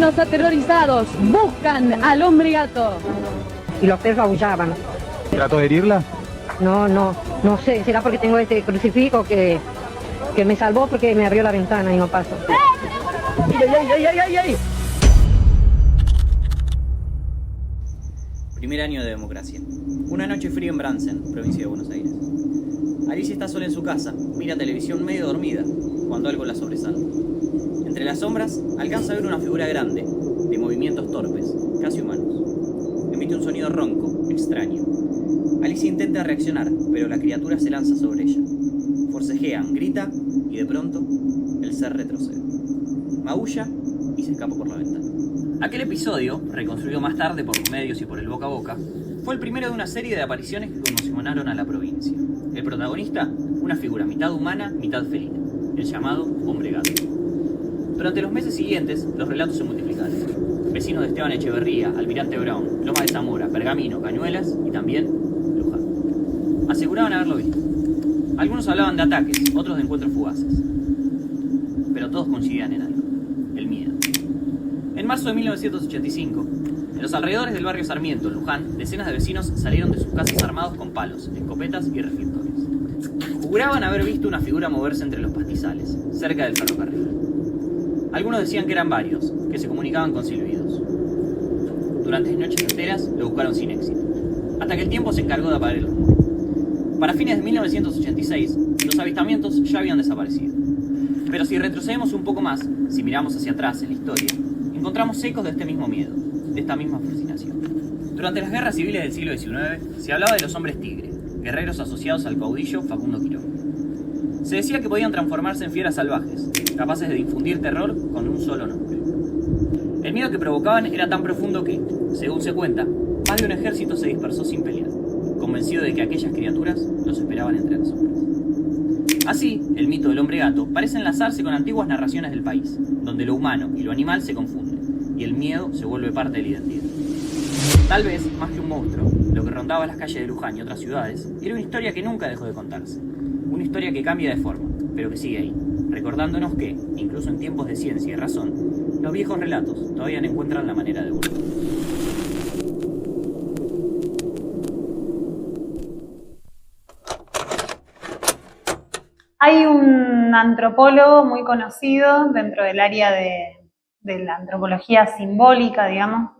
vecinos aterrorizados buscan al hombre gato. Y los perros aullaban. ¿Trató de herirla? No sé, será porque tengo este crucifijo que me salvó porque me abrió la ventana y no paso. ¡Ay! Primer año de democracia. Una noche fría en Bransen, provincia de Buenos Aires. Alicia está sola en su casa, mira televisión medio dormida, cuando algo la sobresalta. Entre las sombras, alcanza a ver una figura grande, de movimientos torpes, casi humanos. Emite un sonido ronco, extraño. Alicia intenta reaccionar, pero la criatura se lanza sobre ella. Forcejean, grita, y de pronto, el ser retrocede. Maulla y se escapa por la ventana. Aquel episodio, reconstruido más tarde por los medios y por el boca a boca, fue el primero de una serie de apariciones que conmocionaron a la provincia. El protagonista, una figura mitad humana, mitad felina, el llamado hombre gato. Durante los meses siguientes, los relatos se multiplicaron. Vecinos de Esteban Echeverría, Almirante Brown, Loma de Zamora, Pergamino, Cañuelas y también Luján. Aseguraban haberlo visto. Algunos hablaban de ataques, otros de encuentros fugaces. Pero todos coincidían en algo: el miedo. En marzo de 1985, en los alrededores del barrio Sarmiento, en Luján, decenas de vecinos salieron de sus casas armados con palos, escopetas y reflectores. Juraban haber visto una figura moverse entre los pastizales, cerca del ferrocarril. Algunos decían que eran varios, que se comunicaban con silbidos. Durante noches enteras lo buscaron sin éxito, hasta que el tiempo se encargó de apagar el rumor. Para fines de 1986, los avistamientos ya habían desaparecido. Pero si retrocedemos un poco más, si miramos hacia atrás en la historia, encontramos ecos de este mismo miedo, de esta misma fascinación. Durante las guerras civiles del siglo XIX, se hablaba de los hombres tigre, guerreros asociados al caudillo Facundo Quiroga. Se decía que podían transformarse en fieras salvajes, capaces de infundir terror con un solo nombre. El miedo que provocaban era tan profundo que, según se cuenta, más de un ejército se dispersó sin pelear, convencido de que aquellas criaturas los esperaban entre las sombras. Así, el mito del hombre gato parece enlazarse con antiguas narraciones del país, donde lo humano y lo animal se confunden, y el miedo se vuelve parte de la identidad. Tal vez, más que un monstruo, lo que rondaba las calles de Luján y otras ciudades era una historia que nunca dejó de contarse. Una historia que cambia de forma, pero que sigue ahí, recordándonos que, incluso en tiempos de ciencia y razón, los viejos relatos todavía no encuentran la manera de volver. Hay un antropólogo muy conocido dentro del área de la antropología simbólica, digamos,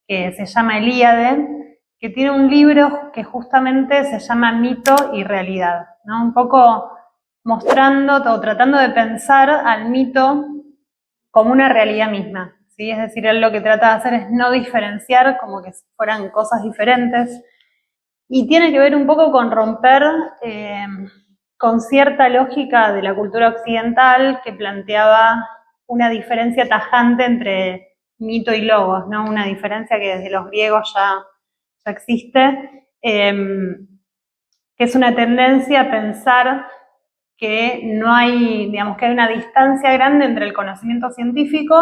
que se llama Elíade, que tiene un libro que justamente se llama Mito y Realidad, ¿no? Un poco mostrando o tratando de pensar al mito como una realidad misma, ¿sí? Es decir, él lo que trata de hacer es no diferenciar como que fueran cosas diferentes, y tiene que ver un poco con romper con cierta lógica de la cultura occidental que planteaba una diferencia tajante entre mito y logos, ¿no? Una diferencia que desde los griegos ya existe, que es una tendencia a pensar que no hay, digamos, que hay una distancia grande entre el conocimiento científico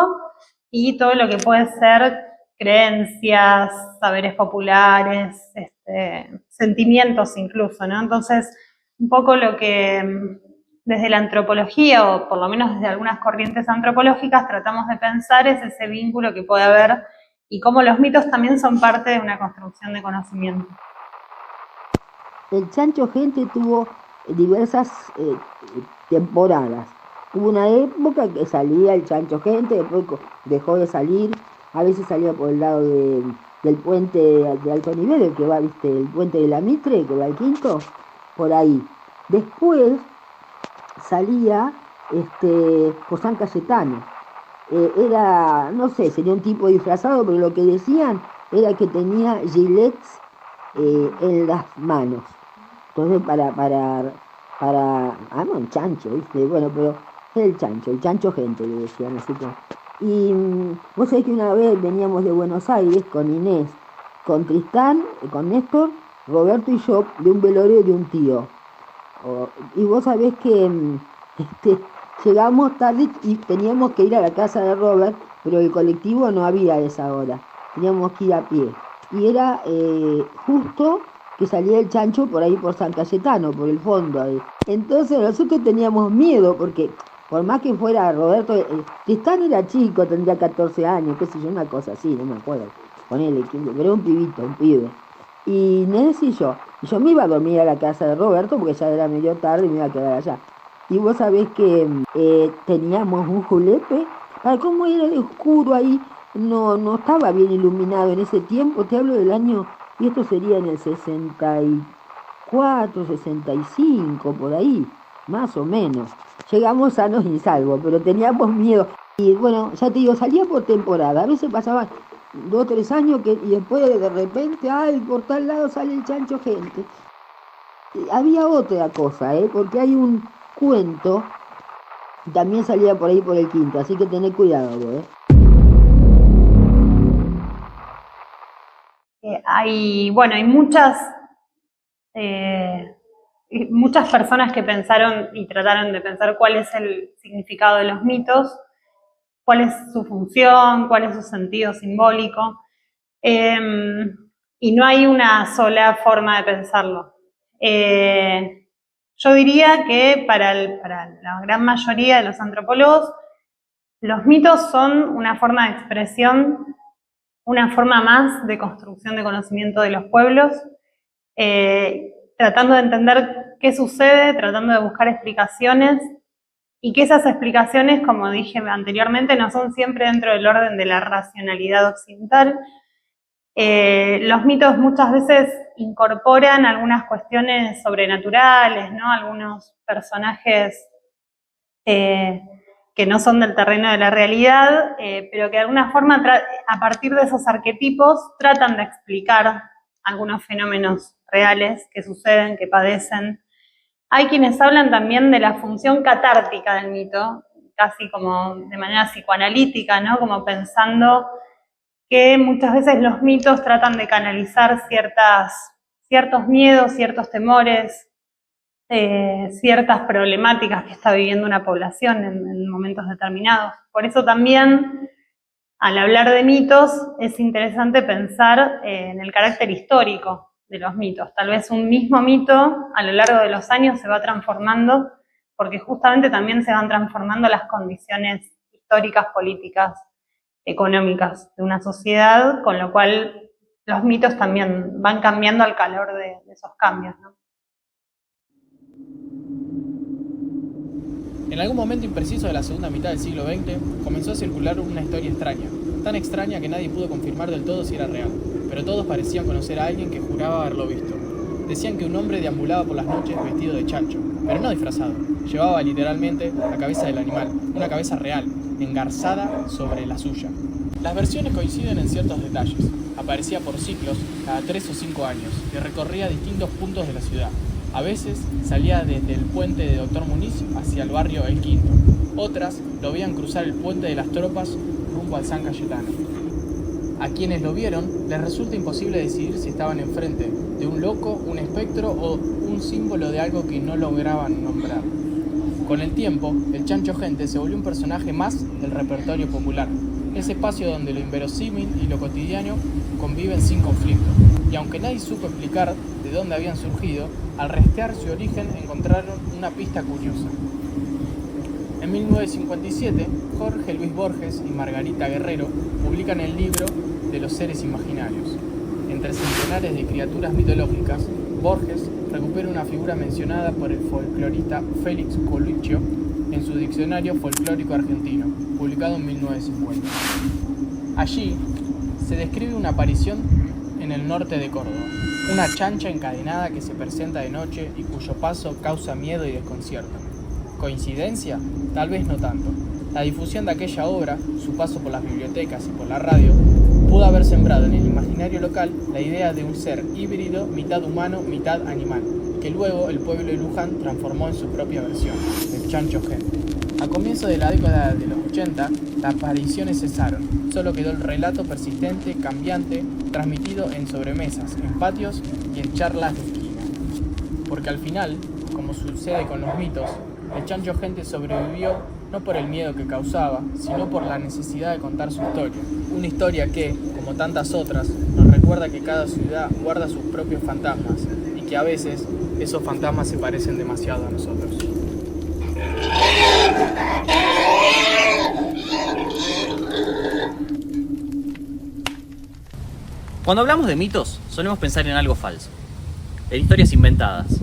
y todo lo que puede ser creencias, saberes populares, sentimientos incluso, ¿no? Entonces, un poco lo que desde la antropología, o por lo menos desde algunas corrientes antropológicas, tratamos de pensar es ese vínculo que puede haber y cómo los mitos también son parte de una construcción de conocimiento. El Chancho Gente tuvo diversas temporadas. Hubo una época que salía el Chancho Gente, después dejó de salir, a veces salía por el lado del puente de alto nivel, el que va, viste, el puente de la Mitre, que va al Quinto, por ahí. Después salía por San Cayetano. Era, no sé, sería un tipo disfrazado, pero lo que decían era que tenía gilets en las manos. Entonces un chancho, ¿viste? Bueno, pero era el chancho gente, le decían así como. Y vos sabés que una vez veníamos de Buenos Aires con Inés, con Tristán, con Néstor, Roberto y yo, de un velorio de un tío. Y vos sabés que llegamos tarde y teníamos que ir a la casa de Robert, pero el colectivo no había a esa hora, teníamos que ir a pie. Y era justo que salía el chancho por ahí por San Cayetano, por el fondo ahí. Entonces nosotros teníamos miedo porque por más que fuera Roberto, Tristán era chico, tendría 14 años, qué sé yo, una cosa así, no me acuerdo, ponele, pero era un pibito, un pibe. Y Inés y yo me iba a dormir a la casa de Roberto porque ya era medio tarde y me iba a quedar allá. Y vos sabés que teníamos un julepe, para cómo era de oscuro ahí, no estaba bien iluminado en ese tiempo, te hablo del año, y esto sería en el 64, 65, por ahí, más o menos. Llegamos sanos y salvos, pero teníamos miedo. Y bueno, ya te digo, salía por temporada, a veces pasaban 2 o 3 años y después de repente, ay, por tal lado sale el chancho gente. Había otra cosa, porque hay un cuento, también salía por ahí por el Quinto, así que tened cuidado, Hay muchas personas que pensaron y trataron de pensar cuál es el significado de los mitos, cuál es su función, cuál es su sentido simbólico, y no hay una sola forma de pensarlo. Yo diría que para la gran mayoría de los antropólogos, los mitos son una forma de expresión, una forma más de construcción de conocimiento de los pueblos, tratando de entender qué sucede, tratando de buscar explicaciones, y que esas explicaciones, como dije anteriormente, no son siempre dentro del orden de la racionalidad occidental. Los mitos muchas veces incorporan algunas cuestiones sobrenaturales, ¿no? Algunos personajes que no son del terreno de la realidad, pero que de alguna forma, a partir de esos arquetipos, tratan de explicar algunos fenómenos reales que suceden, que padecen. Hay quienes hablan también de la función catártica del mito, casi como de manera psicoanalítica, ¿no? Como pensando que muchas veces los mitos tratan de canalizar ciertos miedos, ciertos temores, ciertas problemáticas que está viviendo una población en momentos determinados. Por eso también, al hablar de mitos, es interesante pensar en el carácter histórico de los mitos. Tal vez un mismo mito a lo largo de los años se va transformando, porque justamente también se van transformando las condiciones históricas, políticas, económicas de una sociedad, con lo cual los mitos también van cambiando al calor de esos cambios, ¿no? En algún momento impreciso de la segunda mitad del siglo XX, comenzó a circular una historia extraña, tan extraña que nadie pudo confirmar del todo si era real, pero todos parecían conocer a alguien que juraba haberlo visto. Decían que un hombre deambulaba por las noches vestido de chancho, pero no disfrazado. Llevaba literalmente la cabeza del animal, una cabeza real, engarzada sobre la suya. Las versiones coinciden en ciertos detalles. Aparecía por ciclos, cada 3 o 5 años, y recorría distintos puntos de la ciudad. A veces salía desde el puente de Doctor Muniz hacia el barrio El Quinto. Otras lo veían cruzar el puente de las Tropas rumbo al San Cayetano. A quienes lo vieron les resulta imposible decidir si estaban enfrente de un loco, un espectro o un símbolo de algo que no lograban nombrar. Con el tiempo, el chancho gente se volvió un personaje más del repertorio popular, ese espacio donde lo inverosímil y lo cotidiano conviven sin conflicto. Y aunque nadie supo explicar de dónde habían surgido, al rastrear su origen encontraron una pista curiosa. En 1957, Jorge Luis Borges y Margarita Guerrero publican el libro de los seres imaginarios. Entre centenares de criaturas mitológicas, Borges recupera una figura mencionada por el folclorista Félix Coluccio en su diccionario folclórico argentino, publicado en 1950. Allí se describe una aparición en el norte de Córdoba, una chancha encadenada que se presenta de noche y cuyo paso causa miedo y desconcierto. ¿Coincidencia? Tal vez no tanto. La difusión de aquella obra, su paso por las bibliotecas y por la radio, pudo haber sembrado en el imaginario local la idea de un ser híbrido, mitad humano, mitad animal, que luego el pueblo de Luján transformó en su propia versión, el chancho gente. A comienzos de la década de los 80, las apariciones cesaron, solo quedó el relato persistente, cambiante, transmitido en sobremesas, en patios y en charlas de esquina. Porque al final, como sucede con los mitos, el chancho gente sobrevivió no por el miedo que causaba, sino por la necesidad de contar su historia. Una historia que, como tantas otras, nos recuerda que cada ciudad guarda sus propios fantasmas y que a veces esos fantasmas se parecen demasiado a nosotros. Cuando hablamos de mitos, solemos pensar en algo falso, en historias inventadas,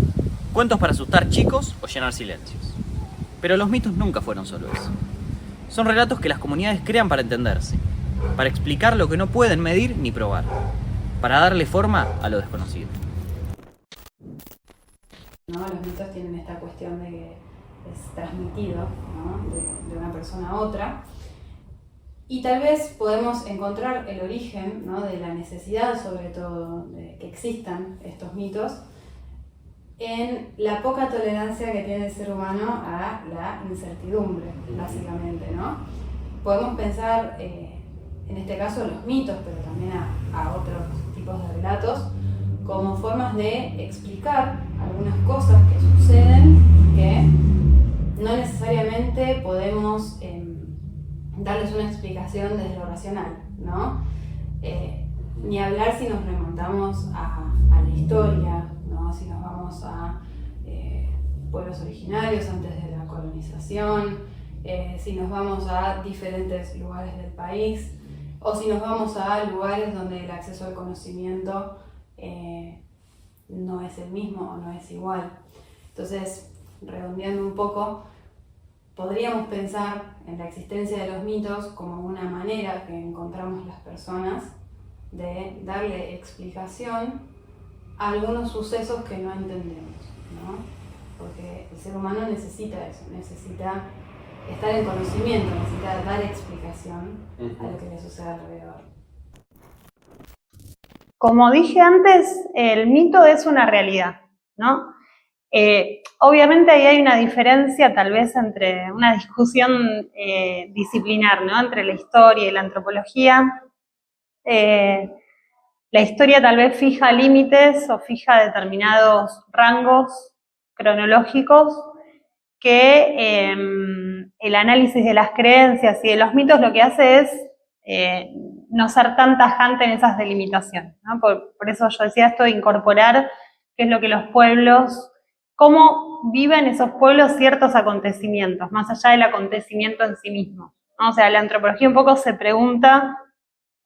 cuentos para asustar chicos o llenar silencios. Pero los mitos nunca fueron solo eso. Son relatos que las comunidades crean para entenderse, para explicar lo que no pueden medir ni probar, para darle forma a lo desconocido. ¿No? Los mitos tienen esta cuestión de que es transmitido, ¿no? de una persona a otra. Y tal vez podemos encontrar el origen, ¿no? de la necesidad, sobre todo, de que existan estos mitos, en la poca tolerancia que tiene el ser humano a la incertidumbre, básicamente, ¿no? Podemos pensar, en este caso, los mitos, pero también a otros tipos de relatos, como formas de explicar algunas cosas que suceden que no necesariamente podemos darles una explicación desde lo racional, ¿no? Ni hablar si nos remontamos a la historia, ¿no? Si nos vamos a pueblos originarios antes de la colonización, si nos vamos a diferentes lugares del país, o si nos vamos a lugares donde el acceso al conocimiento no es el mismo o no es igual. Entonces, redondeando un poco, podríamos pensar en la existencia de los mitos como una manera que encontramos las personas de darle explicación a algunos sucesos que no entendemos, ¿no? Porque el ser humano necesita eso, necesita estar en conocimiento, necesita dar explicación a lo que le sucede alrededor. Como dije antes, el mito es una realidad, ¿no? Obviamente ahí hay una diferencia tal vez entre una discusión disciplinar, ¿no? Entre la historia y la antropología. La historia tal vez fija límites o fija determinados rangos cronológicos que el análisis de las creencias y de los mitos lo que hace es no ser tan tajante en esas delimitaciones, ¿no? Por eso yo decía esto de incorporar qué es lo que los pueblos, cómo viven esos pueblos ciertos acontecimientos, más allá del acontecimiento en sí mismo, ¿no? O sea, la antropología un poco se pregunta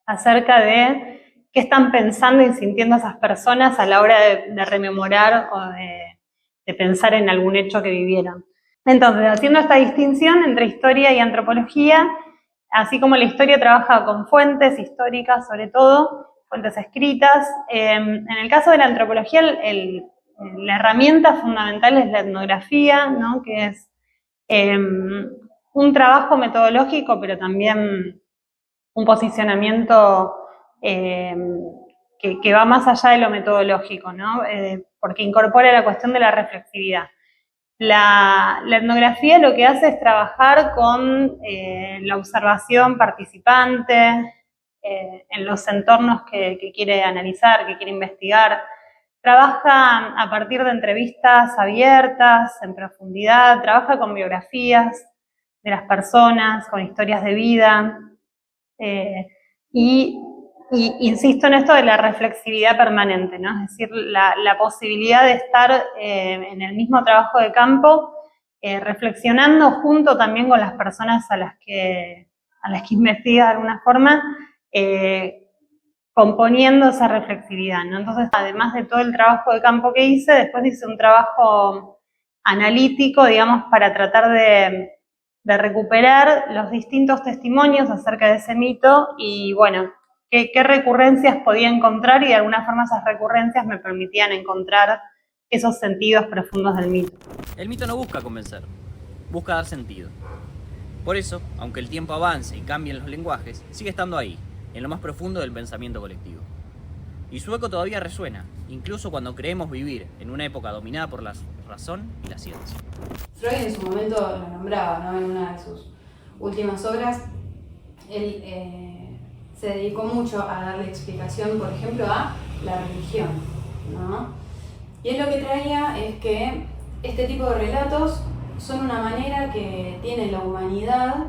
acerca de qué están pensando y sintiendo esas personas a la hora de rememorar o de pensar en algún hecho que vivieron. Entonces, haciendo esta distinción entre historia y antropología, así como la historia trabaja con fuentes históricas, sobre todo, fuentes escritas, en el caso de la antropología, la herramienta fundamental es la etnografía, ¿no? Que es un trabajo metodológico, pero también un posicionamiento que va más allá de lo metodológico, ¿no? Porque incorpora la cuestión de la reflexividad. La etnografía lo que hace es trabajar con la observación participante, en los entornos que quiere analizar, que quiere investigar. Trabaja a partir de entrevistas abiertas, en profundidad, trabaja con biografías de las personas, con historias de vida, y insisto en esto de la reflexividad permanente, ¿no? Es decir, la posibilidad de estar en el mismo trabajo de campo, reflexionando junto también con las personas a las que investiga de alguna forma, componiendo esa reflexividad, ¿no? Entonces, además de todo el trabajo de campo que hice, después hice un trabajo analítico, digamos, para tratar de recuperar los distintos testimonios acerca de ese mito y, bueno, qué recurrencias podía encontrar y de alguna forma esas recurrencias me permitían encontrar esos sentidos profundos del mito. El mito no busca convencer, busca dar sentido. Por eso, aunque el tiempo avance y cambien los lenguajes, sigue estando ahí, en lo más profundo del pensamiento colectivo. Y su eco todavía resuena, incluso cuando creemos vivir en una época dominada por la razón y la ciencia. Freud en su momento lo nombraba, ¿no? En una de sus últimas obras, él se dedicó mucho a darle explicación, por ejemplo, a la religión, ¿no? Y él lo que traía es que este tipo de relatos son una manera que tiene la humanidad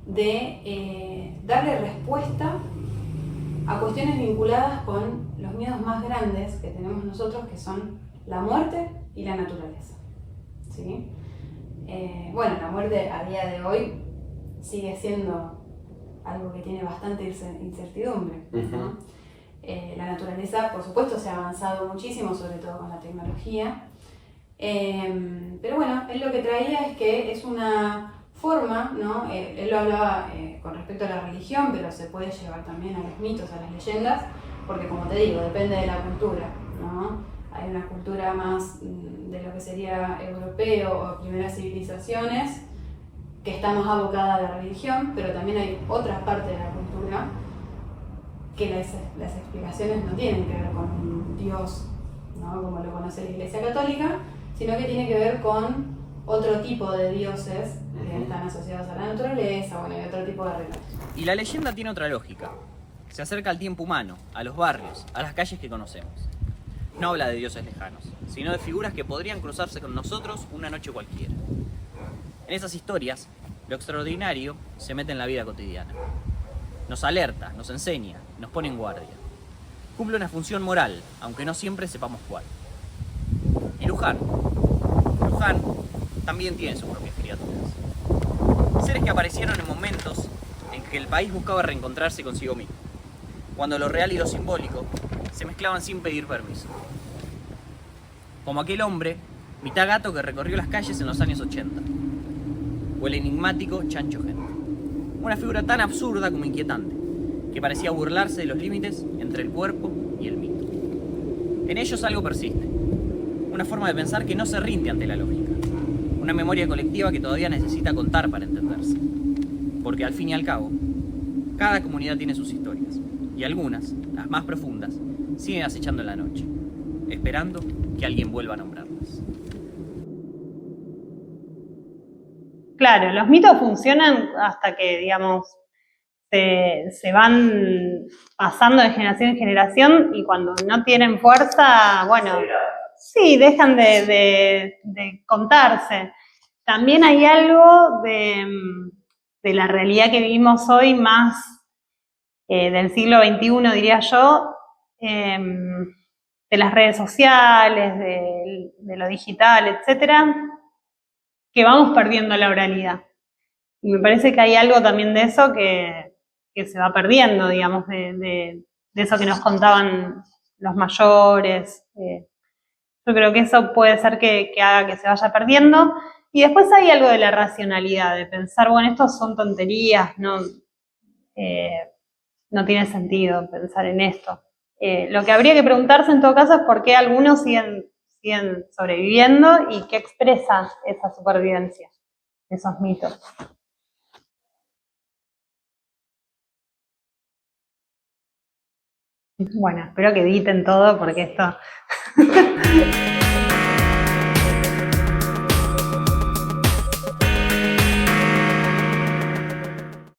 de darle respuesta a cuestiones vinculadas con los miedos más grandes que tenemos nosotros, que son la muerte y la naturaleza, ¿sí? Bueno, la muerte a día de hoy sigue siendo algo que tiene bastante incertidumbre, ¿no? La naturaleza, por supuesto, se ha avanzado muchísimo, sobre todo con la tecnología. Pero bueno, él lo que traía es que es una forma, ¿no? Él lo hablaba con respecto a la religión, pero se puede llevar también a los mitos, a las leyendas, porque como te digo, depende de la cultura, ¿no? Hay una cultura más de lo que sería europeo o primeras civilizaciones, que está más abocada a la religión, pero también hay otras partes de la cultura que las explicaciones no tienen que ver con un Dios, ¿no? Como lo conoce la Iglesia Católica, sino que tiene que ver con otro tipo de dioses que están asociados a la naturaleza, bueno, y otro tipo de relatos. Y la leyenda tiene otra lógica. Se acerca al tiempo humano, a los barrios, a las calles que conocemos. No habla de dioses lejanos, sino de figuras que podrían cruzarse con nosotros una noche cualquiera. En esas historias, lo extraordinario se mete en la vida cotidiana. Nos alerta, nos enseña, nos pone en guardia. Cumple una función moral, aunque no siempre sepamos cuál. Y Luján también tiene sus propias criaturas. Seres que aparecieron en momentos en que el país buscaba reencontrarse consigo mismo, cuando lo real y lo simbólico se mezclaban sin pedir permiso. Como aquel hombre, mitad gato, que recorrió las calles en los años 80. O el enigmático Chancho Gente. Una figura tan absurda como inquietante, que parecía burlarse de los límites entre el cuerpo y el mito. En ellos algo persiste. Una forma de pensar que no se rinde ante la lógica. Una memoria colectiva que todavía necesita contar para entenderse. Porque al fin y al cabo, cada comunidad tiene sus historias. Y algunas, las más profundas, siguen acechando en la noche, esperando que alguien vuelva a nombrarlas. Claro, los mitos funcionan hasta que, digamos, se van pasando de generación en generación y cuando no tienen fuerza, bueno, sí, dejan de contarse. También hay algo de la realidad que vivimos hoy más del siglo XXI, diría yo, de las redes sociales, de lo digital, etcétera, que vamos perdiendo la oralidad. Y me parece que hay algo también de eso que se va perdiendo, digamos, de eso que nos contaban los mayores. Yo creo que eso puede ser que haga que se vaya perdiendo. Y después hay algo de la racionalidad, de pensar, bueno, estos son tonterías, no tiene sentido pensar en esto. Lo que habría que preguntarse en todo caso es por qué algunos siguen sobreviviendo y qué expresa esa supervivencia, esos mitos. Bueno, espero que editen todo porque esto